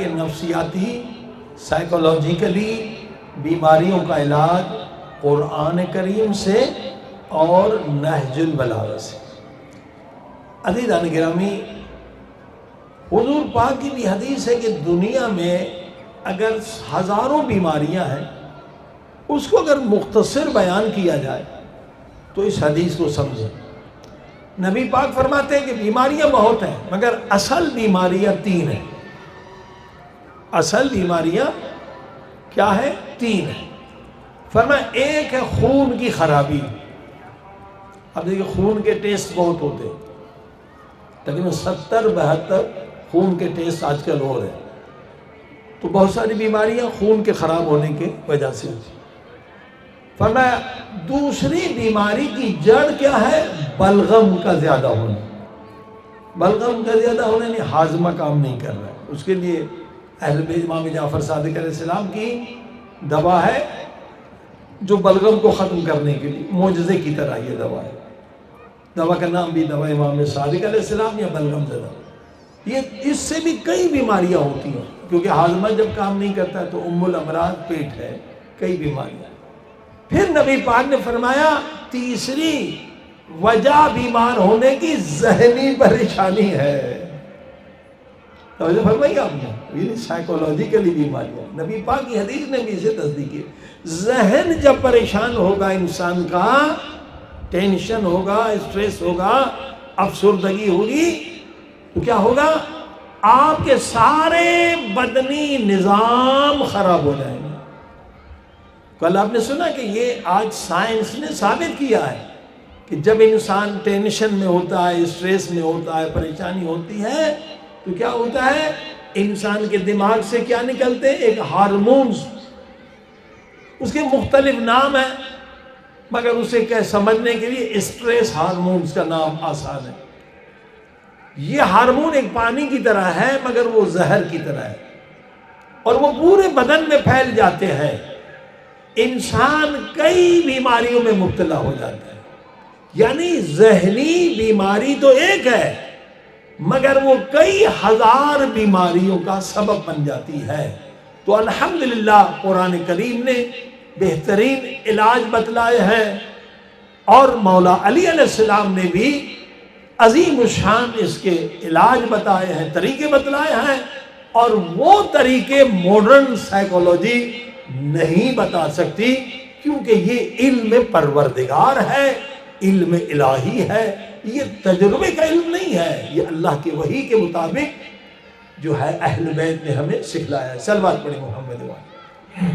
نفسیاتی سائیکولوجیکلی بیماریوں کا علاج قرآن کریم سے اور نہج البلاغہ سے۔ عزیزان گرامی، حضور پاک کی بھی حدیث ہے کہ دنیا میں اگر ہزاروں بیماریاں ہیں، اس کو اگر مختصر بیان کیا جائے تو اس حدیث کو سمجھیں۔ نبی پاک فرماتے ہیں کہ بیماریاں بہت ہیں مگر اصل بیماریاں 3 ہیں۔ اصل بیماریاں کیا ہے؟ 3 ہیں۔ فرمایا ایک ہے خون کی خرابی۔ اب دیکھیں خون کے ٹیسٹ بہت ہوتے ہیں، تقریباً 70-72 خون کے ٹیسٹ آج کل ہو رہے ہیں، تو بہت ساری بیماریاں خون کے خراب ہونے کے وجہ سے ہوتی ہیں۔ فرمایا دوسری بیماری کی جڑ کیا ہے؟ بلغم کا زیادہ ہونا۔ بلغم کا زیادہ ہونا یعنی ہاضمہ کام نہیں کر رہا ہے۔ اس کے لیے اہل بیت امام جعفر صادق علیہ السلام کی دوا ہے جو بلغم کو ختم کرنے کے لیے معجزے کی طرح یہ دوا ہے۔ دوا کا نام بھی دوا امام صادق علیہ السلام یا بلغم زدہ۔ یہ اس سے بھی کئی بیماریاں ہوتی ہیں، کیونکہ ہاضمہ جب کام نہیں کرتا ہے تو ام الامراض پیٹ ہے، کئی بیماریاں۔ پھر نبی پاک نے فرمایا تیسری وجہ بیمار ہونے کی ذہنی پریشانی ہے۔ توجہ فرمائی آپ نے، یہ سائیکولوجیکلی بیماریاں۔ نبی پاک کی حدیث نے بھی اسے تصدیق کی۔ ذہن جب پریشان ہوگا انسان کا، ٹینشن ہوگا، اسٹریس ہوگا، افسردگی ہوگی، تو کیا ہوگا؟ آپ کے سارے بدنی نظام خراب ہو جائیں گے۔ کل آپ نے سنا کہ یہ آج سائنس نے ثابت کیا ہے کہ جب انسان ٹینشن میں ہوتا ہے، اسٹریس میں ہوتا ہے، پریشانی ہوتی ہے، تو کیا ہوتا ہے؟ انسان کے دماغ سے کیا نکلتے ہیں؟ ایک ہارمونز، اس کے مختلف نام ہیں مگر اسے سمجھنے کے لیے اسٹریس ہارمونز کا نام آسان ہے۔ یہ ہارمون ایک پانی کی طرح ہے مگر وہ زہر کی طرح ہے اور وہ پورے بدن میں پھیل جاتے ہیں۔ انسان کئی بیماریوں میں مبتلا ہو جاتا ہے۔ یعنی ذہنی بیماری تو ایک ہے مگر وہ کئی ہزار بیماریوں کا سبب بن جاتی ہے۔ تو الحمدللہ قرآن کریم نے بہترین علاج بتلائے ہیں اور مولا علی علیہ السلام نے بھی عظیم الشان اس کے علاج بتائے ہیں، طریقے بتلائے ہیں، اور وہ طریقے ماڈرن سائیکولوجی نہیں بتا سکتی، کیونکہ یہ علم پروردگار ہے، علم الہی ہے، یہ تجربے کا علم نہیں ہے، یہ اللہ کے وحی کے مطابق جو ہے اہل بیت نے ہمیں سکھلایا ہے۔ صلوات پڑھیں محمد وعلیہ۔